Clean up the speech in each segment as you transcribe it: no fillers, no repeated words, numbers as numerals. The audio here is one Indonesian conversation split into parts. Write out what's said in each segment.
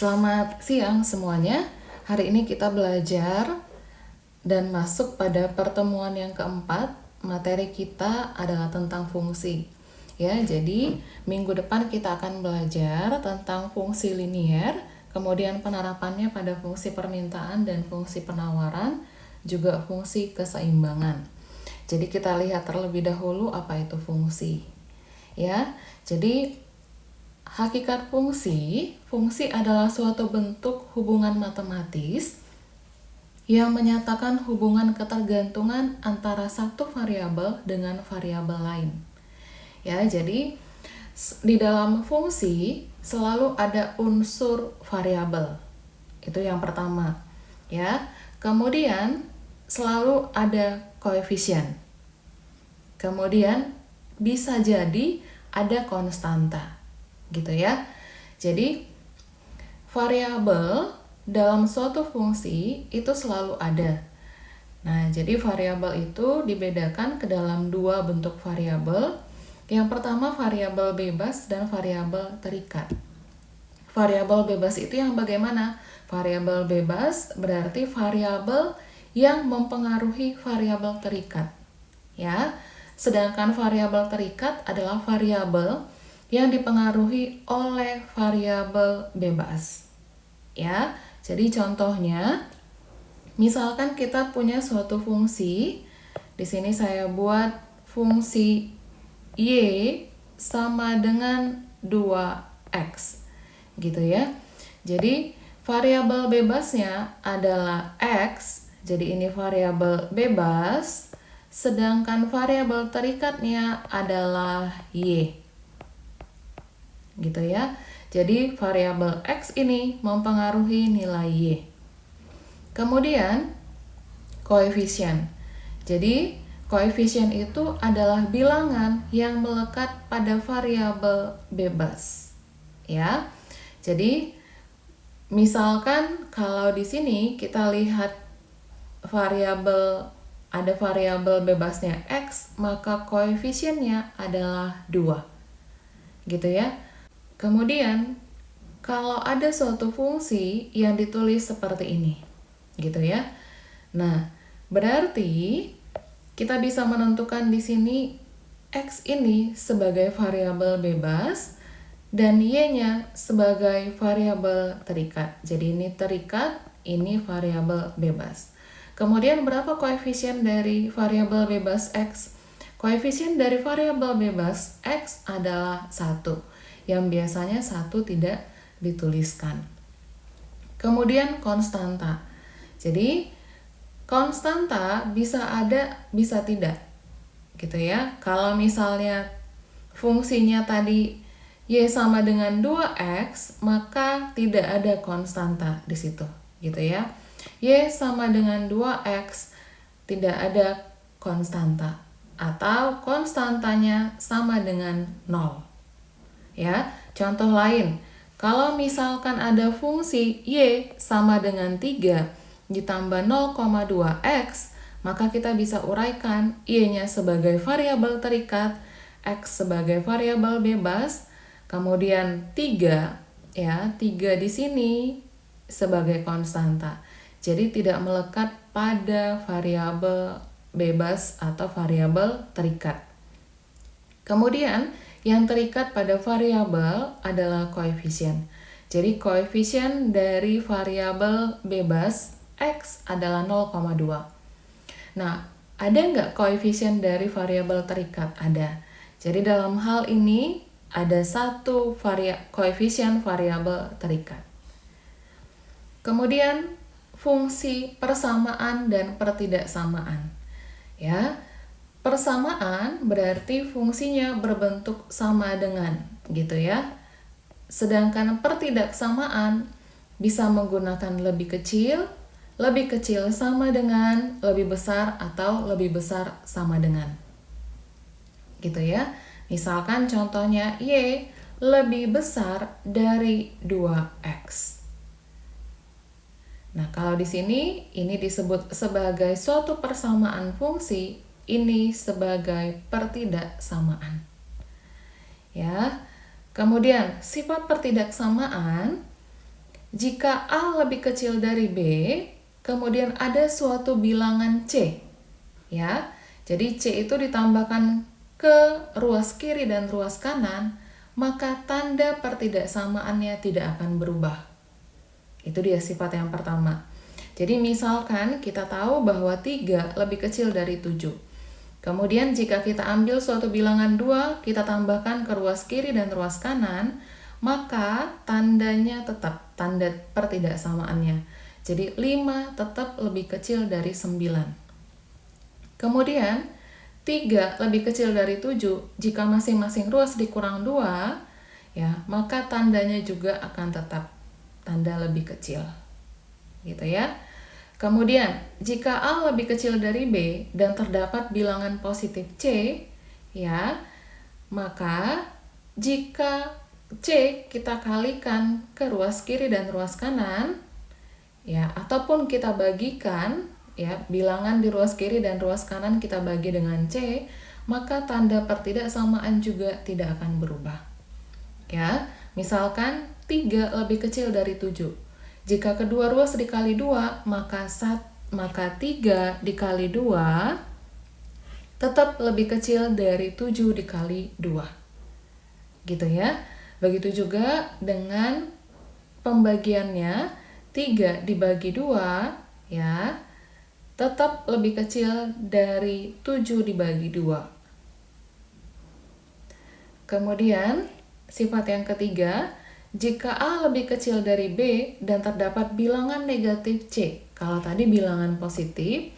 Selamat siang semuanya. Hari ini kita belajar dan masuk pada pertemuan yang keempat. Materi kita adalah tentang fungsi. Ya, jadi minggu depan kita akan belajar tentang fungsi linier, kemudian penerapannya pada fungsi permintaan dan fungsi penawaran, juga fungsi keseimbangan. Jadi kita lihat terlebih dahulu apa itu fungsi. Ya, jadi hakikat fungsi adalah suatu bentuk hubungan matematis yang menyatakan hubungan ketergantungan antara satu variabel dengan variabel lain. Ya, jadi di dalam fungsi selalu ada unsur variabel. Itu yang pertama, ya. Kemudian selalu ada koefisien. Kemudian bisa jadi ada konstanta. Gitu ya. Jadi variabel dalam suatu fungsi itu selalu ada. Nah, jadi variabel itu dibedakan ke dalam dua bentuk variabel. Yang pertama variabel bebas dan variabel terikat. Variabel bebas itu yang bagaimana? Variabel bebas berarti variabel yang mempengaruhi variabel terikat. Ya. Sedangkan variabel terikat adalah variabel yang dipengaruhi oleh variabel bebas. Ya, jadi contohnya, misalkan kita punya suatu fungsi, di sini saya buat fungsi y sama dengan 2x, gitu ya. Jadi variabel bebasnya adalah x, jadi ini variabel bebas, sedangkan variabel terikatnya adalah y. Gitu ya. Jadi variabel x ini mempengaruhi nilai y. Kemudian koefisien. Jadi koefisien itu adalah bilangan yang melekat pada variabel bebas. Ya. Jadi misalkan kalau di sini kita lihat ada variabel bebasnya x, maka koefisiennya adalah 2. Gitu ya. Kemudian, kalau ada suatu fungsi yang ditulis seperti ini, gitu ya. Nah, berarti kita bisa menentukan di sini x ini sebagai variabel bebas dan y-nya sebagai variabel terikat. Jadi ini terikat, ini variabel bebas. Kemudian berapa koefisien dari variabel bebas x? Koefisien dari variabel bebas x adalah 1. Yang biasanya 1 tidak dituliskan. Kemudian konstanta. Jadi konstanta bisa ada, bisa tidak. Gitu ya. Kalau misalnya fungsinya tadi y sama dengan 2x, maka tidak ada konstanta di situ, gitu ya. Y sama dengan 2x, tidak ada konstanta atau konstantanya sama dengan 0. Ya, contoh lain, kalau misalkan ada fungsi y sama dengan 3 ditambah 0,2x, maka kita bisa uraikan y-nya sebagai variabel terikat, x sebagai variabel bebas, kemudian 3 ya, 3 di sini sebagai konstanta. Jadi tidak melekat pada variabel bebas atau variabel terikat. Kemudian yang terikat pada variabel adalah koefisien. Jadi koefisien dari variabel bebas x adalah 0,2. Nah, ada nggak koefisien dari variabel terikat? Ada. Jadi dalam hal ini ada satu koefisien variabel terikat. Kemudian fungsi persamaan dan pertidaksamaan. Ya. Persamaan berarti fungsinya berbentuk sama dengan, gitu ya. Sedangkan pertidaksamaan bisa menggunakan lebih kecil sama dengan, lebih besar atau lebih besar sama dengan. Gitu ya. Misalkan contohnya y lebih besar dari 2x. Nah, kalau di sini ini disebut sebagai suatu persamaan fungsi, ini sebagai pertidaksamaan. Ya. Kemudian sifat pertidaksamaan Jika A lebih kecil dari B, kemudian ada suatu bilangan C, ya. Jadi C itu ditambahkan ke ruas kiri dan ruas kanan, maka tanda pertidaksamaannya tidak akan berubah. Itu dia sifat yang pertama. Jadi misalkan kita tahu bahwa 3 lebih kecil dari 7. Kemudian jika kita ambil suatu bilangan 2, kita tambahkan ke ruas kiri dan ruas kanan, maka tandanya tetap tanda pertidaksamaannya. Jadi 5 tetap lebih kecil dari 9. Kemudian 3 lebih kecil dari 7, jika masing-masing ruas dikurang 2, ya, maka tandanya juga akan tetap tanda lebih kecil. Gitu ya. Kemudian, jika A lebih kecil dari B dan terdapat bilangan positif C, ya, maka jika C kita kalikan ke ruas kiri dan ruas kanan, ya, ataupun kita bagikan, ya, bilangan di ruas kiri dan ruas kanan kita bagi dengan C, maka tanda pertidaksamaan juga tidak akan berubah. Ya, misalkan 3 lebih kecil dari 7. Jika kedua ruas dikali 2, maka 3 dikali 2 tetap lebih kecil dari 7 dikali 2. Gitu ya. Begitu juga dengan pembagiannya, 3 dibagi 2, ya, tetap lebih kecil dari 7 dibagi 2. Kemudian, sifat yang ketiga, jika A lebih kecil dari B dan terdapat bilangan negatif C. Kalau tadi bilangan positif,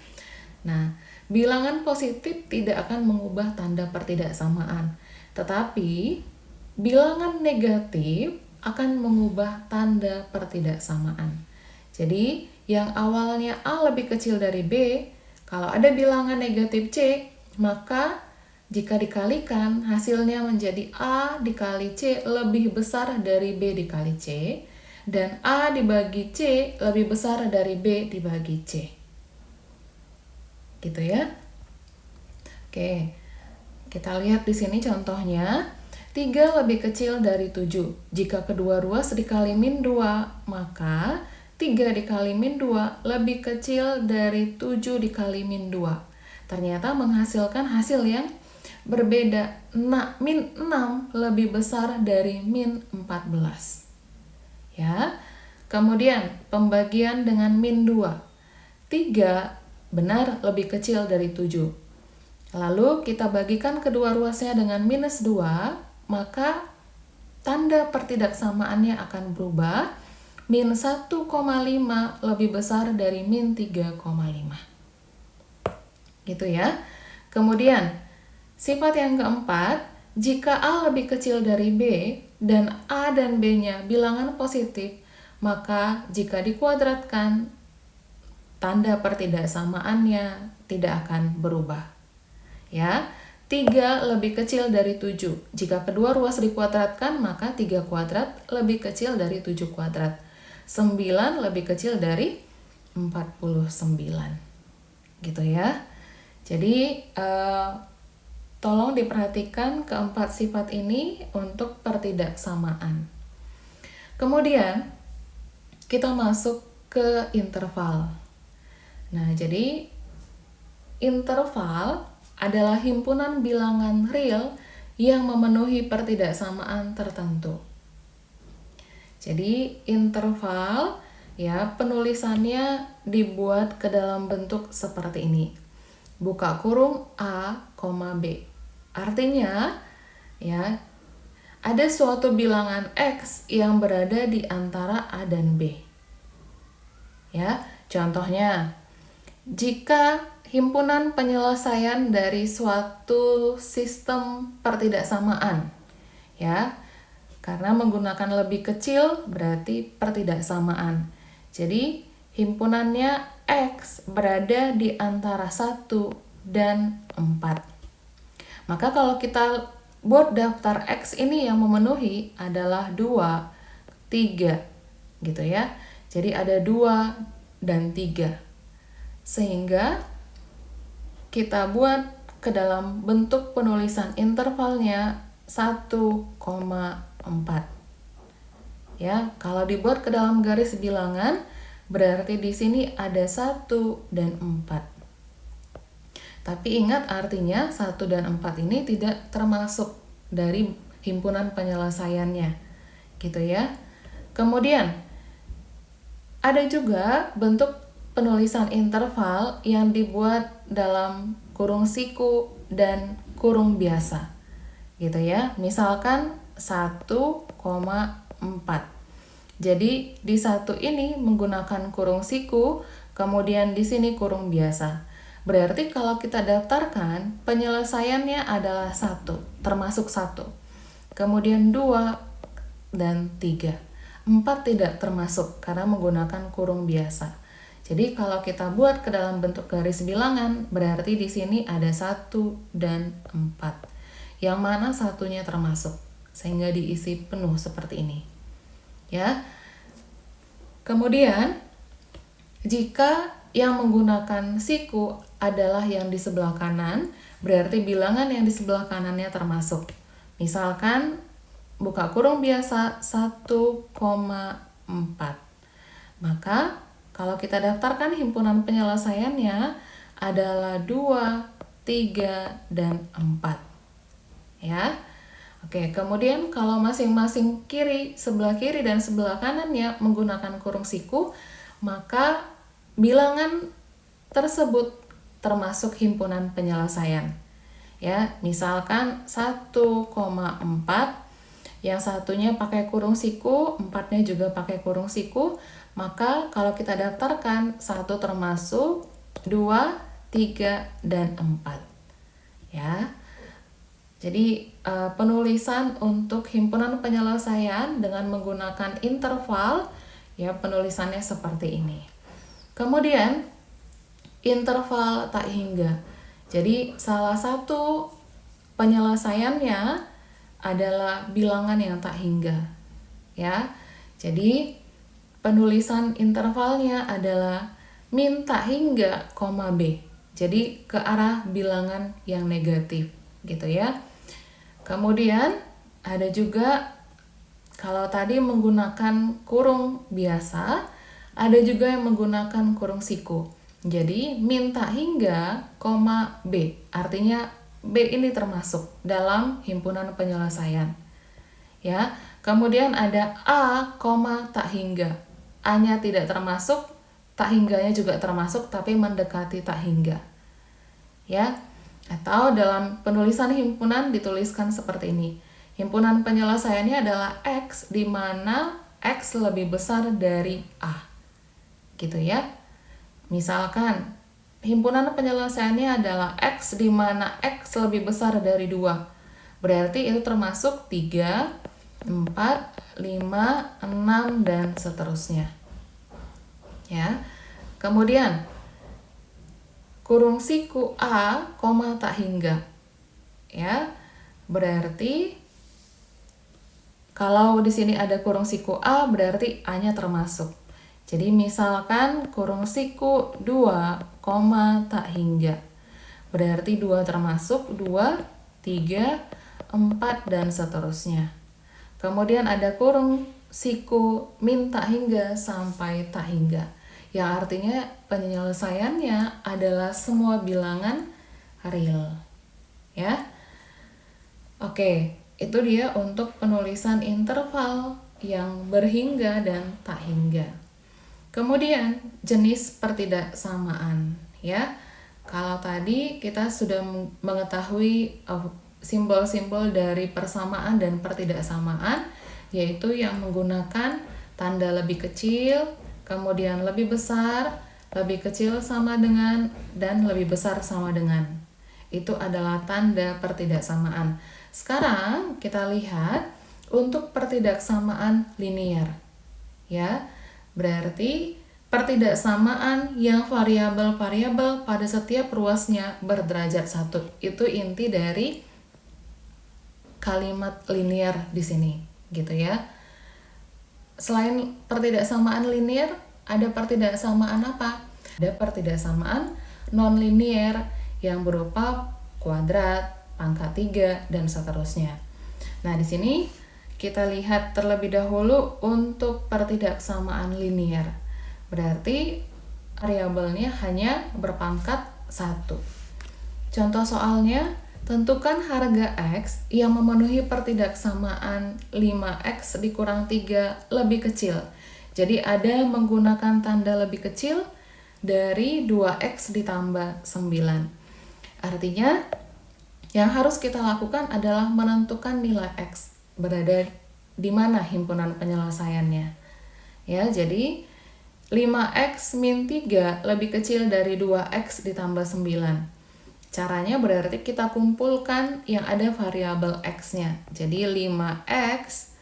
nah, bilangan positif tidak akan mengubah tanda pertidaksamaan. Tetapi, bilangan negatif akan mengubah tanda pertidaksamaan. Jadi, yang awalnya A lebih kecil dari B, kalau ada bilangan negatif C, maka jika dikalikan, hasilnya menjadi A dikali C lebih besar dari B dikali C, dan A dibagi C lebih besar dari B dibagi C. Gitu ya. Oke, kita lihat di sini contohnya. 3 lebih kecil dari 7. Jika kedua ruas dikali min 2, maka 3 dikali min 2 lebih kecil dari 7 dikali min 2. Ternyata menghasilkan hasil yang berbeda. Min 6 lebih besar dari min 14. Ya. Kemudian pembagian dengan min 2. 3 benar lebih kecil dari 7. Lalu kita bagikan kedua ruasnya dengan minus 2, maka tanda pertidaksamaannya akan berubah. Min 1,5 lebih besar dari min 3,5. Gitu ya. Kemudian sifat yang keempat, jika A lebih kecil dari B dan A dan B-nya bilangan positif, maka jika dikuadratkan, tanda pertidaksamaannya tidak akan berubah. Ya, 3 lebih kecil dari 7. Jika kedua ruas dikuadratkan, maka 3 kuadrat lebih kecil dari 7 kuadrat. 9 lebih kecil dari 49. Gitu ya. Jadi, tolong diperhatikan keempat sifat ini untuk pertidaksamaan. Kemudian, kita masuk ke interval. Nah, jadi interval adalah himpunan bilangan real yang memenuhi pertidaksamaan tertentu. Jadi, interval, ya, penulisannya dibuat ke dalam bentuk seperti ini. Buka kurung A, B. Artinya, ya, ada suatu bilangan X yang berada di antara A dan B. Ya, contohnya, jika himpunan penyelesaian dari suatu sistem pertidaksamaan, ya, karena menggunakan lebih kecil berarti pertidaksamaan. Jadi, himpunannya X berada di antara 1 dan 4. Maka kalau kita buat daftar X ini yang memenuhi adalah 2, 3, gitu ya. Jadi ada 2 dan 3. Sehingga kita buat ke dalam bentuk penulisan intervalnya 1,4. Ya, kalau dibuat ke dalam garis bilangan, berarti di sini ada 1 dan 4. Tapi ingat artinya 1 dan 4 ini tidak termasuk dari himpunan penyelesaiannya. Gitu ya. Kemudian, ada juga bentuk penulisan interval yang dibuat dalam kurung siku dan kurung biasa. Gitu ya. Misalkan 1,4. Jadi di 1 ini menggunakan kurung siku, kemudian di sini kurung biasa. Berarti kalau kita daftarkan, penyelesaiannya adalah 1, termasuk 1. Kemudian 2 dan 3. 4 tidak termasuk karena menggunakan kurung biasa. Jadi kalau kita buat ke dalam bentuk garis bilangan, berarti di sini ada 1 dan 4. Yang mana satunya termasuk, sehingga diisi penuh seperti ini. Ya. Kemudian jika yang menggunakan siku adalah yang di sebelah kanan, berarti bilangan yang di sebelah kanannya termasuk. Misalkan buka kurung biasa 1,4. Maka kalau kita daftarkan himpunan penyelesaiannya adalah 2, 3, dan 4. Ya. Oke, kemudian kalau masing-masing sebelah kiri dan sebelah kanannya menggunakan kurung siku, maka bilangan tersebut termasuk himpunan penyelesaian. Ya, misalkan 1,4, yang satunya pakai kurung siku, 4-nya juga pakai kurung siku, maka kalau kita daftarkan 1 termasuk, 2, 3, dan 4. Ya. Jadi penulisan untuk himpunan penyelesaian dengan menggunakan interval, ya penulisannya seperti ini. Kemudian interval tak hingga. Jadi salah satu penyelesaiannya adalah bilangan yang tak hingga. Ya. Jadi penulisan intervalnya adalah min tak hingga, B. Jadi ke arah bilangan yang negatif, gitu ya. Kemudian ada juga kalau tadi menggunakan kurung biasa, ada juga yang menggunakan kurung siku. Jadi min tak hingga, B. Artinya B ini termasuk dalam himpunan penyelesaian. Ya. Kemudian ada A, tak hingga. A-nya tidak termasuk, tak hingganya juga termasuk tapi mendekati tak hingga. Ya. Atau dalam penulisan himpunan dituliskan seperti ini. Himpunan penyelesaiannya adalah X di mana X lebih besar dari A. Gitu ya. Misalkan himpunan penyelesaiannya adalah X di mana X lebih besar dari 2. Berarti itu termasuk 3, 4, 5, 6, dan seterusnya. Ya. Kemudian kurung siku A, tak hingga. Ya. Berarti kalau di sini ada kurung siku A, berarti A-nya termasuk. Jadi misalkan kurung siku 2, tak hingga. Berarti 2 termasuk, 2, 3, 4, dan seterusnya. Kemudian ada kurung siku min tak hingga sampai tak hingga. Yang artinya penyelesaiannya adalah semua bilangan real. Ya. Oke, itu dia untuk penulisan interval yang berhingga dan tak hingga. Kemudian jenis pertidaksamaan, ya. Kalau tadi kita sudah mengetahui simbol-simbol dari persamaan dan pertidaksamaan, yaitu yang menggunakan tanda lebih kecil, kemudian lebih besar, lebih kecil sama dengan, dan lebih besar sama dengan. Itu adalah tanda pertidaksamaan. Sekarang kita lihat untuk pertidaksamaan linear. Ya, berarti pertidaksamaan yang variabel-variabel pada setiap ruasnya berderajat 1. Itu inti dari kalimat linear di sini, gitu ya. Selain pertidaksamaan linear, ada pertidaksamaan apa? Ada pertidaksamaan non-linear yang berupa kuadrat, pangkat 3, dan seterusnya. Nah, di sini kita lihat terlebih dahulu untuk pertidaksamaan linear. Berarti variabelnya hanya berpangkat 1. Contoh soalnya, tentukan harga X yang memenuhi pertidaksamaan 5X dikurang 3 lebih kecil. Jadi ada menggunakan tanda lebih kecil dari 2X ditambah 9. Artinya, yang harus kita lakukan adalah menentukan nilai X berada di mana himpunan penyelesaiannya. Ya, jadi 5X min 3 lebih kecil dari 2X ditambah 9. Caranya berarti kita kumpulkan yang ada variabel X-nya. Jadi 5X,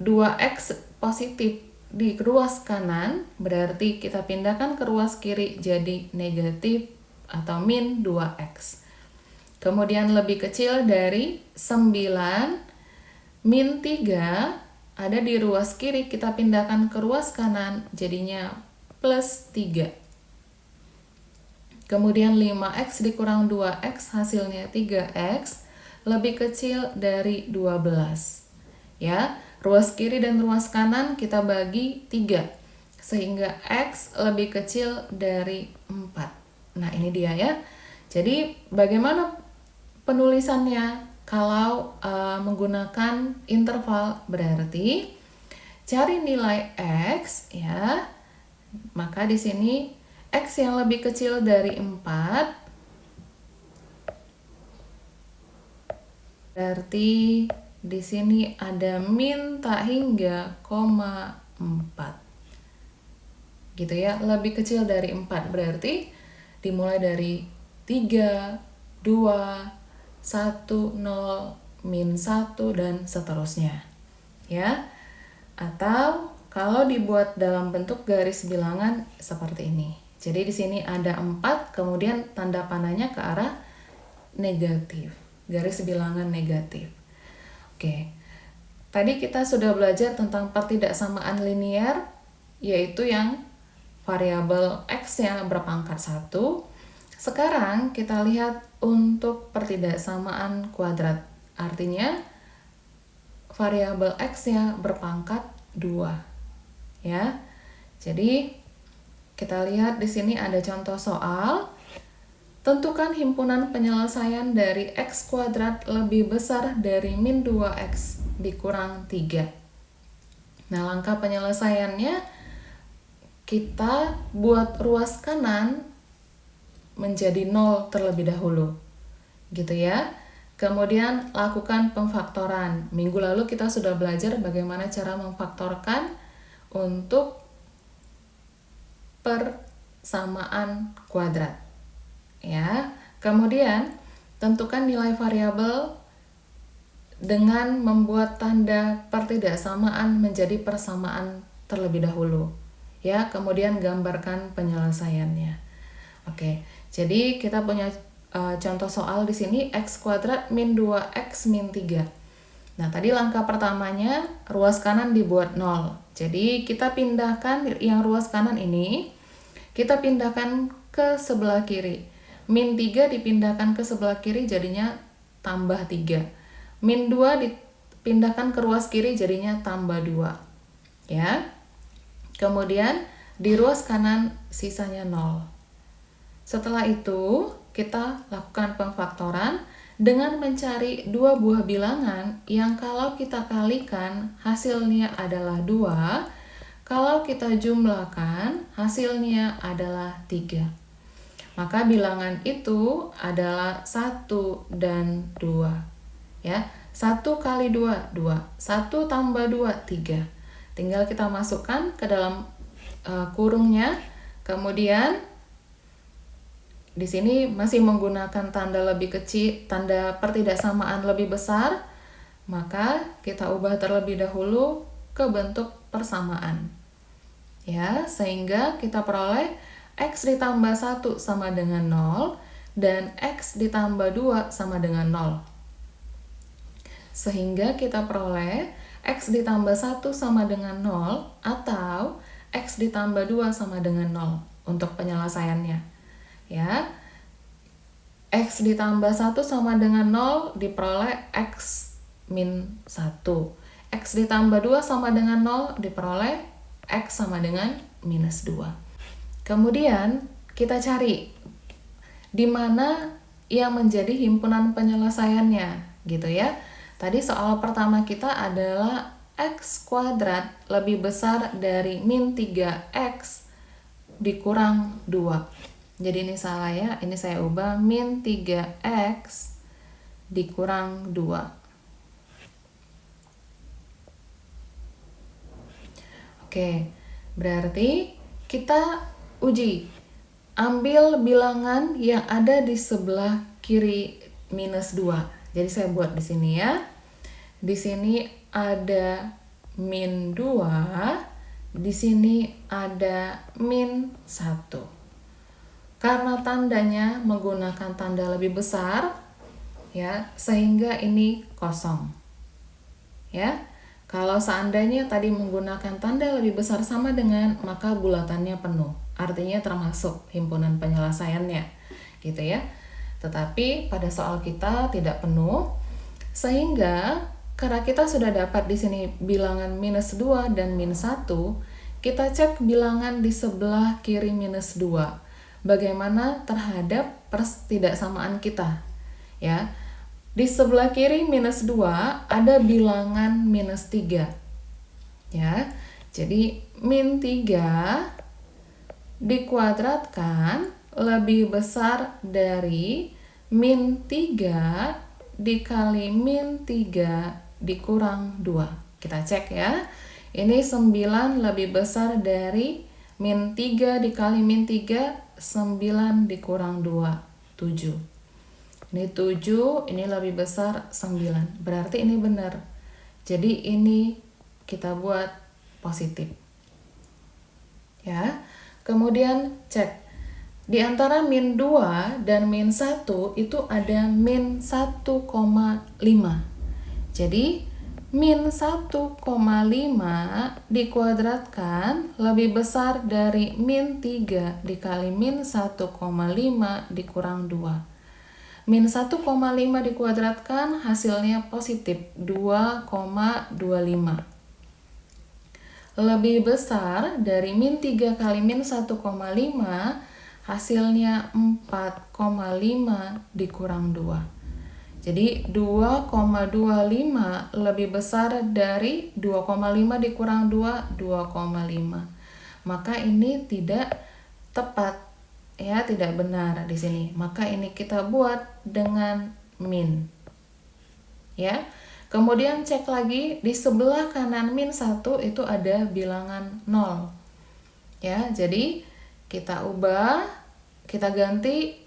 2X positif di ruas kanan, berarti kita pindahkan ke ruas kiri jadi negatif atau min 2X. Kemudian lebih kecil dari 9 min 3 ada di ruas kiri, kita pindahkan ke ruas kanan jadinya plus 3. Kemudian 5X dikurang 2X hasilnya 3X lebih kecil dari 12. Ya, ruas kiri dan ruas kanan kita bagi 3 sehingga X lebih kecil dari 4. Nah, ini dia ya. Jadi bagaimana penulisannya? Kalau menggunakan interval berarti cari nilai X ya. Maka di sini X yang lebih kecil dari 4 berarti di sini ada min tak hingga, 4. Gitu ya, lebih kecil dari 4 berarti dimulai dari 3, 2, 1, 0, min 1, dan seterusnya. Ya. Atau kalau dibuat dalam bentuk garis bilangan seperti ini. Jadi di sini ada 4, kemudian tanda panahnya ke arah negatif. Garis bilangan negatif. Oke. Tadi kita sudah belajar tentang pertidaksamaan linear, yaitu yang variabel X-nya berpangkat 1. Sekarang kita lihat untuk pertidaksamaan kuadrat. Artinya variabel X-nya berpangkat 2. Ya. Jadi kita lihat di sini ada contoh soal. Tentukan himpunan penyelesaian dari X kuadrat lebih besar dari min 2X dikurang 3. Nah, langkah penyelesaiannya kita buat ruas kanan menjadi 0 terlebih dahulu, gitu ya. Kemudian lakukan pemfaktoran. Minggu lalu kita sudah belajar bagaimana cara memfaktorkan untuk persamaan kuadrat. Ya. Kemudian tentukan nilai variabel dengan membuat tanda pertidaksamaan menjadi persamaan terlebih dahulu. Ya, kemudian gambarkan penyelesaiannya. Oke. Jadi kita punya contoh soal di sini X kuadrat min 2X min 3. Nah, tadi langkah pertamanya ruas kanan dibuat 0. Jadi kita pindahkan yang ruas kanan ini, kita pindahkan ke sebelah kiri. Min 3 dipindahkan ke sebelah kiri jadinya tambah 3. Min 2 dipindahkan ke ruas kiri jadinya tambah 2. Ya. Kemudian di ruas kanan sisanya 0. Setelah itu, kita lakukan pemfaktoran dengan mencari dua buah bilangan yang kalau kita kalikan hasilnya adalah 2, kalau kita jumlahkan hasilnya adalah 3. Maka bilangan itu adalah 1 dan 2. Ya, 1 kali 2, 2. 1 tambah 2, 3. Tinggal kita masukkan ke dalam kurungnya, kemudian di sini masih menggunakan tanda lebih kecil, tanda pertidaksamaan lebih besar, maka kita ubah terlebih dahulu ke bentuk persamaan. Ya, sehingga kita peroleh X ditambah 1 sama dengan 0 dan X ditambah 2 sama dengan 0. Sehingga kita peroleh X ditambah 1 sama dengan 0 atau X ditambah 2 sama dengan 0 untuk penyelesaiannya. Ya, X ditambah 1 sama dengan 0 diperoleh X min 1. X ditambah 2 sama dengan 0, diperoleh X sama dengan minus 2. Kemudian kita cari di mana yang menjadi himpunan penyelesaiannya, gitu ya. Tadi soal pertama kita adalah X kuadrat lebih besar dari min 3X dikurang 2. Jadi ini salah ya, ini saya ubah min 3X dikurang 2. Oke, berarti kita uji. Ambil bilangan yang ada di sebelah kiri minus 2. Jadi saya buat di sini ya. Di sini ada min 2, di sini ada min 1. Karena tandanya menggunakan tanda lebih besar, ya, sehingga ini kosong. Ya. Kalau seandainya tadi menggunakan tanda lebih besar sama dengan, maka bulatannya penuh. Artinya termasuk himpunan penyelesaiannya, gitu ya. Tetapi pada soal kita tidak penuh, sehingga karena kita sudah dapat di sini bilangan minus 2 dan min 1, kita cek bilangan di sebelah kiri minus 2. Bagaimana terhadap pertidaksamaan kita, ya. Di sebelah kiri minus 2 ada bilangan minus 3. Ya. Jadi min 3 dikuadratkan lebih besar dari min 3 dikali min 3 dikurang 2. Kita cek ya. Ini 9 lebih besar dari min 3 dikali min 3, 9 dikurang 2, 7. Ini 7, ini lebih besar 9. Berarti ini benar. Jadi ini kita buat positif. Ya. Kemudian cek. Di antara min 2 dan min 1 itu ada min 1,5. Jadi min 1,5 dikuadratkan lebih besar dari min 3 dikali min 1,5 dikurang 2. Min 1,5 dikuadratkan hasilnya positif 2,25. Lebih besar dari min 3 kali min 1,5 hasilnya 4,5 dikurang 2. Jadi 2,25 lebih besar dari 2,5 dikurang 2, 2,5. Maka ini tidak tepat. Ya, tidak benar di sini. Maka ini kita buat dengan min. Ya. Kemudian cek lagi di sebelah kanan min 1 itu ada bilangan 0. Ya, jadi kita ubah, kita ganti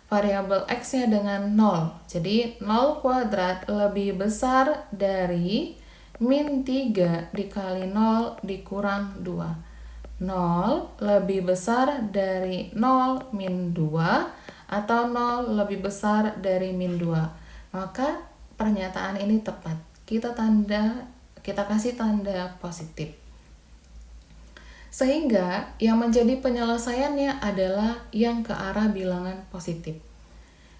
variabel X-nya dengan 0. Jadi 0 kuadrat lebih besar dari min 3 dikali 0 dikurang 2. 0 lebih besar dari 0 min 2 atau 0 lebih besar dari min 2. Maka pernyataan ini tepat. Kita kasih tanda positif. Sehingga yang menjadi penyelesaiannya adalah yang ke arah bilangan positif.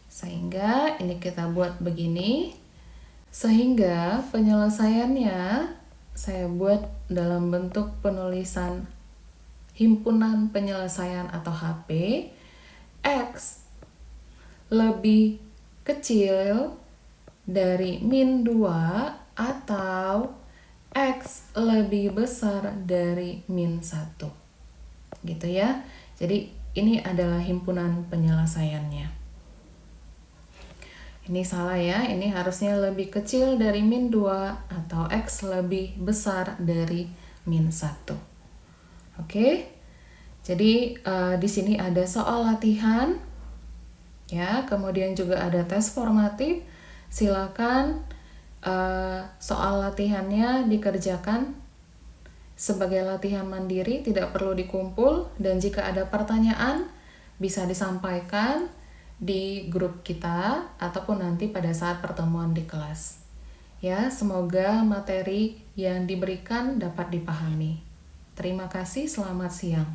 Sehingga ini kita buat begini. Sehingga penyelesaiannya saya buat dalam bentuk penulisan himpunan penyelesaian atau HP. X lebih kecil dari min 2 atau X lebih besar dari min 1. Gitu ya. Jadi ini adalah himpunan penyelesaiannya. Ini salah ya, ini harusnya lebih kecil dari min 2 atau X lebih besar dari min 1. Oke, jadi di sini ada soal latihan, ya, kemudian juga ada tes formatif. Silakan soal latihannya dikerjakan sebagai latihan mandiri, tidak perlu dikumpul. Dan jika ada pertanyaan, bisa disampaikan di grup kita ataupun nanti pada saat pertemuan di kelas. Ya, semoga materi yang diberikan dapat dipahami. Terima kasih, selamat siang.